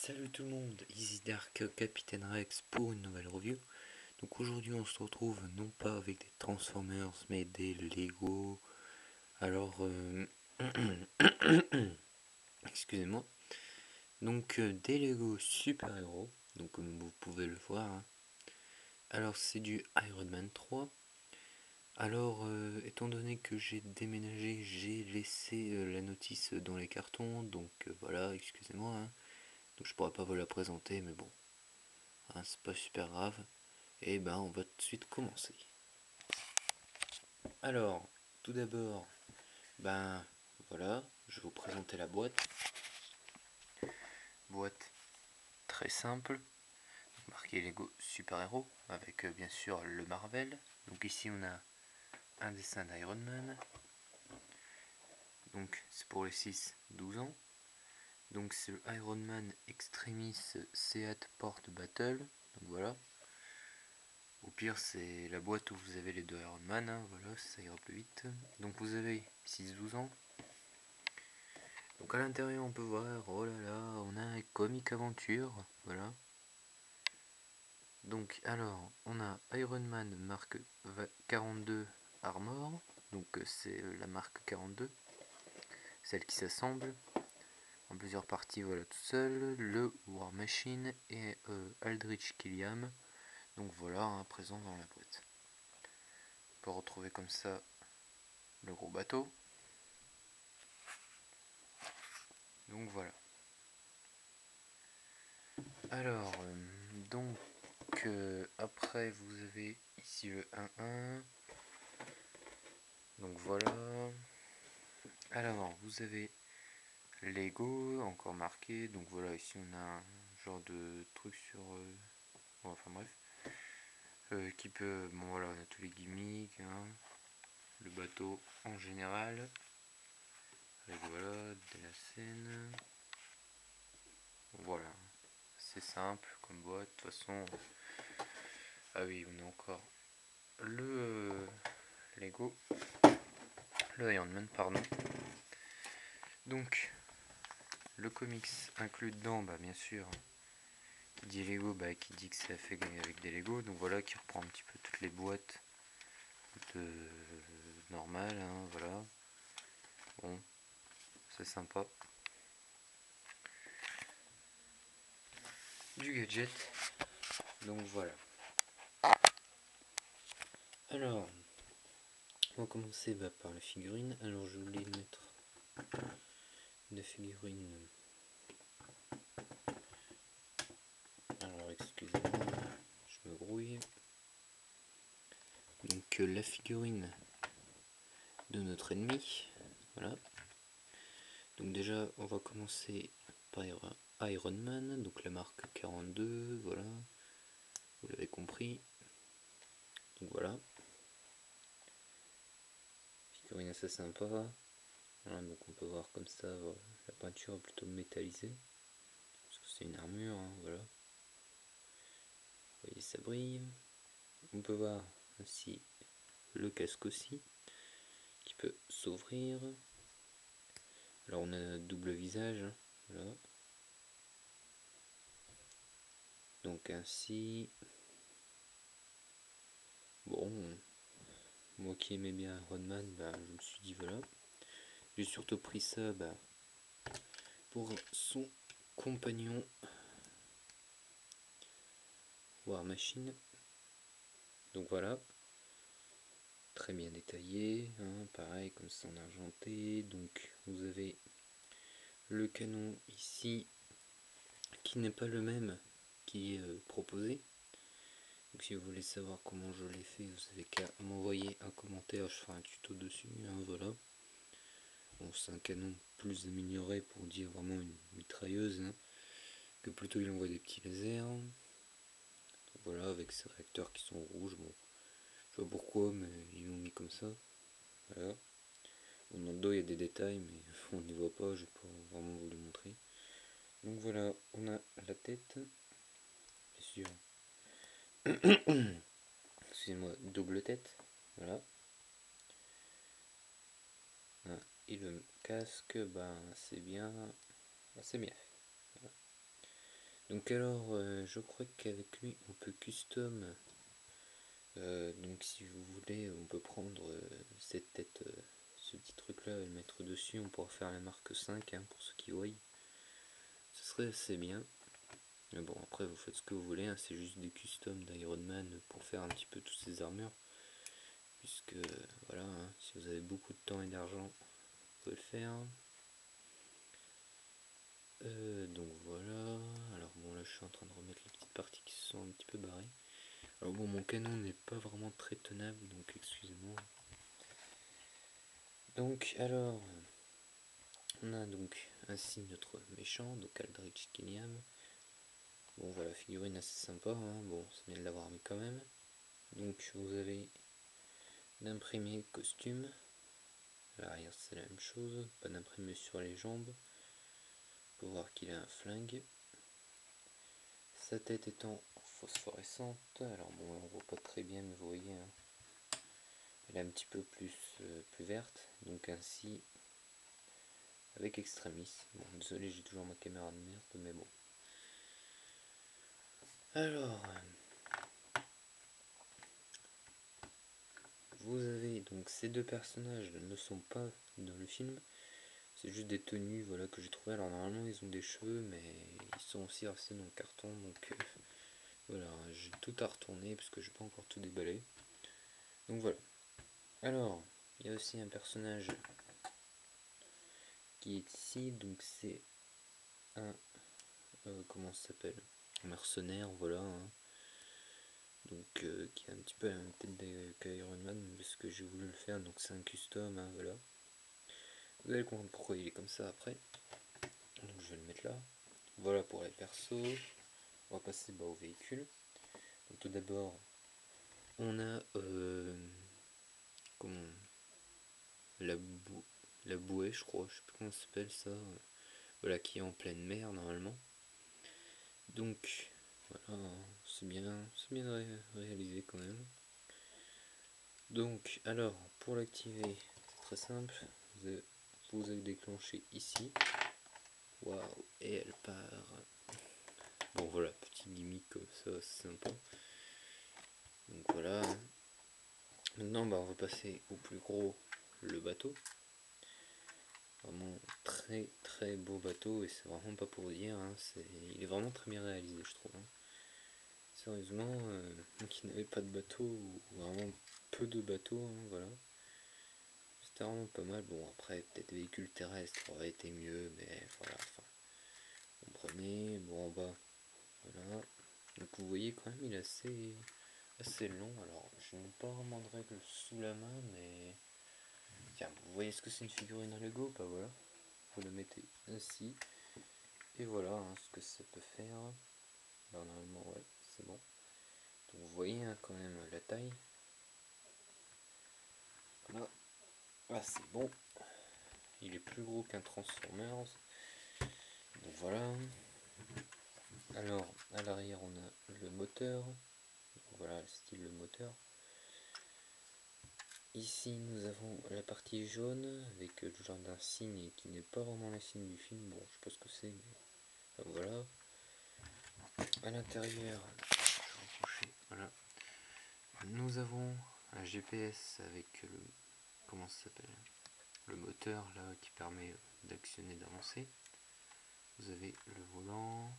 Salut tout le monde, ici Dark Capitaine Rex pour une nouvelle review. Donc aujourd'hui on se retrouve non pas avec des Transformers mais des Lego. Alors excusez-moi. Donc des Lego super-héros, donc comme vous pouvez le voir, hein. Alors c'est du Iron Man 3. Alors étant donné que j'ai déménagé, j'ai laissé la notice dans les cartons, donc voilà, excusez-moi, hein. Donc je pourrais pas vous la présenter mais bon. Hein, c'est pas super grave. Et ben on va tout de suite commencer. Alors, tout d'abord, ben voilà, je vais vous présenter la boîte. Boîte très simple, marqué Lego Super Héros, avec bien sûr le Marvel. Donc ici on a un dessin d'Iron Man. Donc c'est pour les 6-12 ans. Donc c'est le Iron Man Extremis Seat Port Battle. Donc voilà. Au pire, c'est la boîte où vous avez les deux Iron Man, hein, voilà, ça ira plus vite. Donc vous avez 6-12 ans. Donc à l'intérieur, on peut voir, oh là là, on a un comic aventure, voilà. Donc alors, on a Iron Man marque 42 Armor, donc c'est la marque 42, celle qui s'assemble en plusieurs parties, voilà, tout seul, le War Machine et Aldrich Killiam, donc voilà, hein, présent dans la boîte. On peut retrouver comme ça le gros bateau. Donc voilà. Alors, donc après vous avez ici le 1-1. Donc voilà. Alors vous avez Lego encore marqué. Donc voilà, ici on a un genre de truc sur. Bon, enfin bref. Qui peut. Bon voilà, on a tous les gimmicks, hein. Le bateau en général. Avec voilà, de la scène. Voilà. C'est simple comme boîte. De toute façon. Ah oui, on a encore le Lego. Le Iron Man, pardon. Donc, le comics inclus dedans, bah bien sûr, qui dit Lego, bah qui dit que c'est fait avec des Lego. Donc voilà, qui reprend un petit peu toutes les boîtes de normales, hein, voilà. Bon, c'est sympa. Du gadget. Donc voilà. Alors, on va commencer par la figurine. Alors je voulais mettre une figurine. Alors excusez-moi, je me grouille. Donc la figurine de notre ennemi. Voilà. Donc déjà, on va commencer par Iron Man, donc la marque 42, voilà. Vous l'avez compris. Donc voilà. Figurine assez sympa. Voilà, donc on peut voir comme ça, voilà, la peinture est plutôt métallisée. Parce que c'est une armure, hein, voilà. Vous voyez, ça brille. On peut voir ainsi le casque aussi, qui peut s'ouvrir. Alors on a un double visage, hein, voilà. Donc ainsi. Bon, moi qui aimais bien Iron Man, bah, je me suis dit voilà. J'ai surtout pris ça pour son compagnon War Machine. Donc voilà, très bien détaillé, hein, pareil comme ça en argenté. Donc vous avez le canon ici qui n'est pas le même qui est proposé. Donc si vous voulez savoir comment je l'ai fait, vous avez qu'à m'envoyer un commentaire, je ferai un tuto dessus, hein, voilà. Bon, c'est un canon plus amélioré pour dire vraiment une mitrailleuse, hein, que plutôt il envoie des petits lasers. Donc voilà, avec ces réacteurs qui sont rouges, bon, je sais pas pourquoi, mais ils l'ont mis comme ça. Voilà. Bon, dans le dos il y a des détails, mais on ne les voit pas, j'ai pas vraiment voulu montrer. Donc voilà, on a la tête, bien sûr. Excusez-moi, double tête, voilà. Et le casque, ben c'est bien fait. Voilà. Donc alors, je crois qu'avec lui, on peut custom. Donc si vous voulez, on peut prendre cette tête, ce petit truc là et le mettre dessus. On pourra faire la marque 5 hein, pour ceux qui voient. Ce serait assez bien. Mais bon, après vous faites ce que vous voulez, hein, c'est juste des customs d'Iron Man pour faire un petit peu toutes ces armures. Puisque voilà, hein, si vous avez beaucoup de temps et d'argent, vous pouvez le faire. Donc voilà, alors bon là je suis en train de remettre les petites parties qui se sont un petit peu barrées. Alors bon, mon canon n'est pas vraiment très tenable, donc excusez-moi. Donc alors, on a donc ainsi notre méchant, donc Aldrich Killiam. Bon voilà, figurine assez sympa, hein. Bon c'est bien de l'avoir mis quand même. Donc vous avez l'imprimé costume, à l'arrière c'est la même chose, pas d'imprimé sur les jambes. On peut voir qu'il a un flingue. Sa tête étant phosphorescente, alors bon là on voit pas très bien mais vous voyez, hein, elle est un petit peu plus verte, donc ainsi avec Extremis. Bon désolé j'ai toujours ma caméra de merde mais bon. Alors vous avez donc ces deux personnages ne sont pas dans le film, c'est juste des tenues voilà que j'ai trouvé. Alors normalement ils ont des cheveux mais ils sont aussi restés dans le carton donc voilà, j'ai tout à retourner parce que j'ai pas encore tout déballé. Donc voilà. Alors, il y a aussi un personnage qui est ici, donc c'est un comment ça s'appelle, un mercenaire, voilà, hein. Donc qui a un petit peu la même tête qu'Iron Man, parce que j'ai voulu le faire, donc c'est un custom, hein, voilà. Vous allez comprendre pourquoi il est comme ça après. Donc je vais le mettre là. Voilà pour les persos. On va passer au véhicule. Donc tout d'abord, on a comment, la, bou la bouée, je crois, je sais plus comment ça s'appelle ça. Voilà, qui est en pleine mer normalement. Donc voilà, c'est bien réalisé quand même. Donc alors pour l'activer, c'est très simple. Vous avez déclenché ici. Waouh, et elle part. Bon voilà, petit gimmick comme ça, c'est sympa. Donc voilà. Maintenant on va passer au plus gros, le bateau. Vraiment très beau bateau et c'est vraiment pas pour dire, hein, il est vraiment très bien réalisé je trouve, hein. Sérieusement, moi qui n'avais pas de bateau, ou vraiment peu de bateaux, hein, voilà. C'était vraiment pas mal. Bon, après, peut-être véhicule terrestre aurait été mieux, mais voilà, enfin, comprenez. Bon, en bas, voilà. Donc vous voyez quand même, il est assez long. Alors, je n'ai pas vraiment de règle sous la main, mais tiens, vous voyez ce que c'est une figurine Lego? Bah voilà, vous la mettez ainsi, et voilà hein, ce que ça peut faire. Alors normalement, ouais, c'est bon. Donc vous voyez hein, quand même la taille. Voilà. Ah, c'est bon. Il est plus gros qu'un Transformers. Donc voilà. Alors, à l'arrière, on a le moteur. Donc voilà, le style le moteur. Ici, nous avons la partie jaune avec le genre d'un signe qui n'est pas vraiment le signe du film. Bon, je sais pas ce que c'est, mais enfin, voilà. À l'intérieur, voilà. Nous avons un GPS avec le comment ça s'appelle, le moteur là qui permet d'actionner, d'avancer. Vous avez le volant,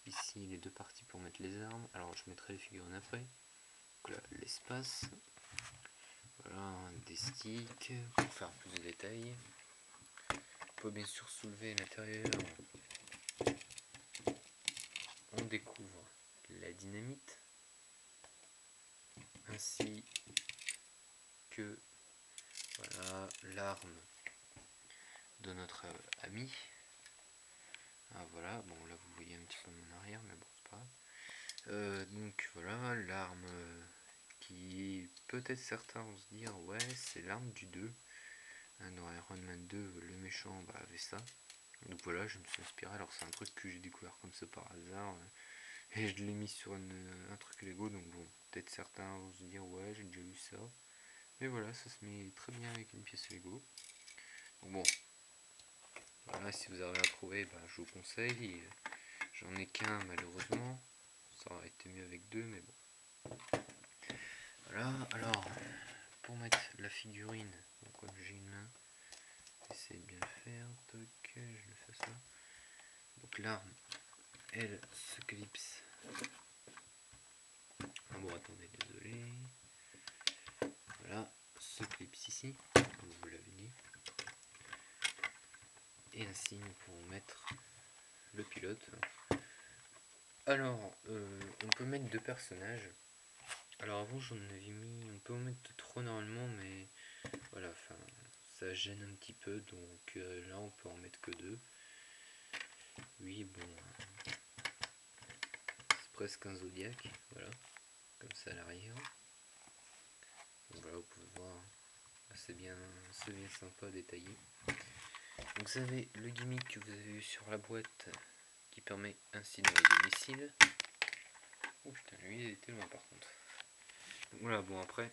ici les deux parties pour mettre les armes. Alors je mettrai les figurines après. Donc là l'espace, voilà des sticks pour faire plus de détails. On peut bien sûr soulever l'intérieur. On découvre la dynamite ainsi que voilà l'arme de notre ami. Ah voilà, bon là vous voyez un petit peu mon arrière, mais bon c'est pas grave. Donc voilà, l'arme qui peut-être certains vont se dire ouais c'est l'arme du 2. Hein, dans Iron Man 2, le méchant avait ça. Donc voilà, je me suis inspiré, alors c'est un truc que j'ai découvert comme ça par hasard. Et je l'ai mis sur un truc Lego, donc bon, peut-être certains vont se dire ouais j'ai déjà vu ça. Mais voilà, ça se met très bien avec une pièce Lego. Donc bon, voilà, si vous arrivez à trouver, je vous conseille. J'en ai qu'un malheureusement. Ça aurait été mieux avec deux, mais bon. Voilà, alors, pour mettre la figurine, donc comme j'ai une main, j'essaie de bien le faire, toc, je le fais ça. Donc l'arme, elle se clipse. Ah bon, attendez, désolé. Voilà, se clipse ici, comme vous l'avez dit. Et ainsi, nous pourrons mettre le pilote. Alors, on peut mettre deux personnages. Alors avant j'en avais mis, on peut en mettre 3 normalement, mais voilà, enfin ça gêne un petit peu, donc là on peut en mettre que 2. Oui bon, c'est presque un zodiaque, voilà, comme ça à l'arrière. Donc voilà, vous pouvez voir, c'est bien sympa, détaillé. Donc vous avez le gimmick que vous avez eu sur la boîte qui permet ainsi d'envoyer des missiles. Oh putain, lui il était loin par contre. Donc voilà, bon après,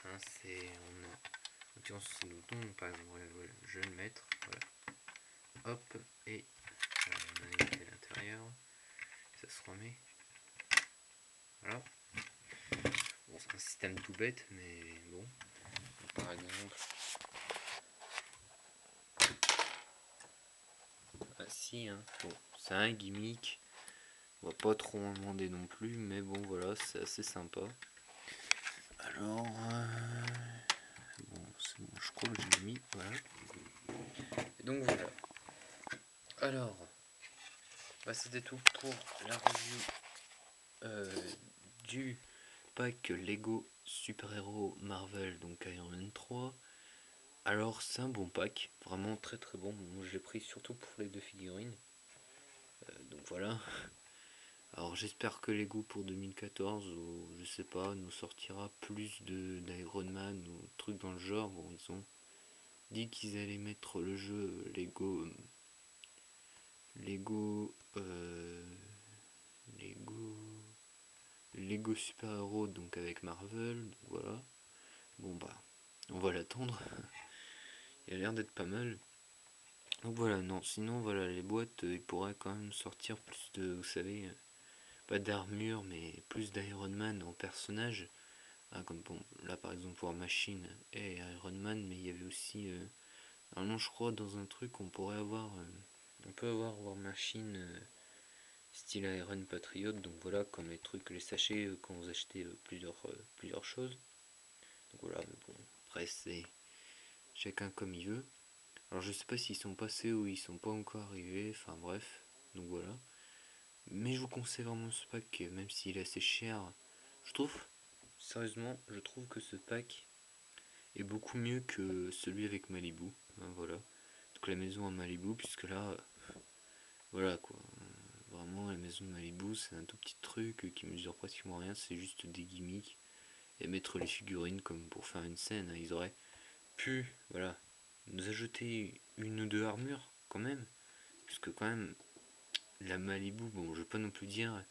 hein, c'est on sur le bouton, par exemple, voilà, je vais le mettre, voilà. Hop, et voilà, on a évité l'intérieur, ça se remet. Voilà. Bon, c'est un système tout bête, mais bon. Par exemple, ah si, hein. Bon, c'est un gimmick. On va pas trop en demander non plus, mais bon, voilà, c'est assez sympa. Alors, bon, c'est bon, je crois que je l'ai mis, voilà. Et donc voilà. Alors, bah, c'était tout pour la review du pack Lego Super Hero Marvel, donc Iron Man 3. Alors c'est un bon pack, vraiment très très bon. Moi je l'ai pris surtout pour les deux figurines. Donc voilà. Alors j'espère que Lego pour 2014 ou je sais pas nous sortira plus d'Iron Man ou trucs dans le genre. Bon, ils ont dit qu'ils allaient mettre le jeu Lego Lego Super Hero, donc avec Marvel. Donc voilà. Bon bah on va l'attendre. Il a l'air d'être pas mal. Donc voilà, non, sinon voilà, les boîtes, ils pourraient quand même sortir plus de, vous savez, pas d'armure, mais plus d'Iron Man en personnage. Ah, comme bon, là par exemple pour Machine et Iron Man, mais il y avait aussi, normalement je crois dans un truc on pourrait avoir, on peut avoir War Machine style Iron Patriot, donc voilà, comme les trucs, les sachets quand vous achetez plusieurs choses. Donc voilà, mais bon, après c'est chacun comme il veut. Alors je sais pas s'ils sont passés ou ils sont pas encore arrivés, enfin bref, donc voilà. Mais je vous conseille vraiment ce pack, même s'il est assez cher. Je trouve, sérieusement, je trouve que ce pack est beaucoup mieux que celui avec Malibu. Hein, voilà. Donc la maison à Malibu, puisque là, voilà quoi. Vraiment, la maison de Malibu, c'est un tout petit truc qui mesure pratiquement rien, c'est juste des gimmicks. Et mettre les figurines comme pour faire une scène. Hein. Ils auraient pu, voilà, nous ajouter une ou deux armures quand même. Puisque quand même, la Malibu, bon, je vais pas non plus dire,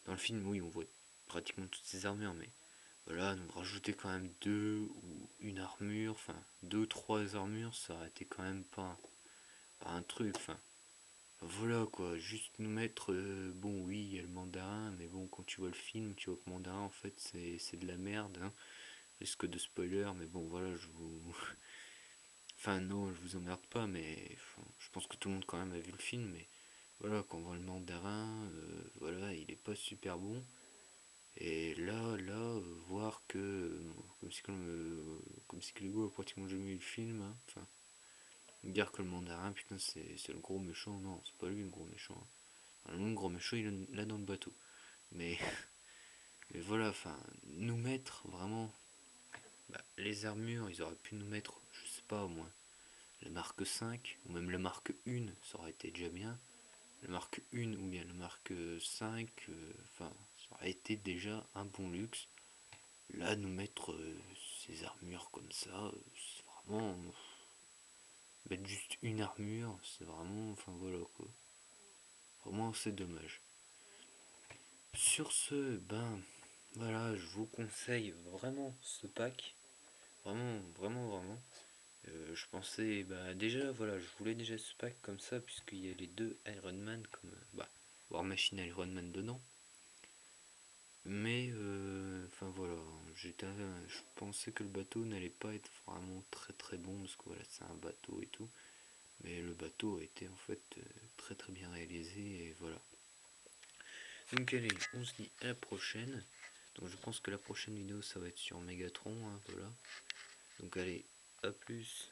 dans le film, oui, on voit pratiquement toutes ces armures, mais voilà, nous rajouter quand même deux ou une armure, enfin, deux ou trois armures, ça aurait été quand même pas un truc, enfin, voilà quoi, juste nous mettre, bon, oui, il y a le mandarin, mais bon, quand tu vois le film, tu vois que mandarin, en fait, c'est de la merde, hein, risque de spoiler, mais bon, voilà, je vous. Enfin, non, je vous emmerde pas, mais enfin, je pense que tout le monde quand même a vu le film, mais voilà, quand on voit le mandarin, voilà, il est pas super bon. Et là, voir que, comme si que Lego a pratiquement jamais vu le film, hein, enfin, dire que le mandarin, putain, c'est le gros méchant, non, c'est pas lui le gros méchant. Hein. Le gros méchant, il est là dans le bateau. Mais, mais voilà, enfin, nous mettre vraiment, bah, les armures, ils auraient pu nous mettre, je sais pas, au moins, la marque 5, ou même la marque 1, ça aurait été déjà bien. La marque 1 ou bien la marque 5, enfin, ça aurait été déjà un bon luxe. Là, nous mettre ces armures comme ça, c'est vraiment. Mettre juste une armure, c'est vraiment. Enfin voilà quoi. Vraiment, c'est dommage. Sur ce, ben. Voilà, je vous conseille vraiment ce pack. Vraiment, vraiment, vraiment. Je pensais, bah déjà, voilà, je voulais déjà ce pack comme ça, puisqu'il y a les deux Iron Man, comme War Machine Iron Man dedans. Mais enfin voilà, je pensais que le bateau n'allait pas être vraiment très très bon parce que voilà, c'est un bateau et tout. Mais le bateau a été en fait très très bien réalisé et voilà. Donc allez, on se dit à la prochaine. Donc je pense que la prochaine vidéo ça va être sur Megatron, hein, voilà. Donc allez, à plus.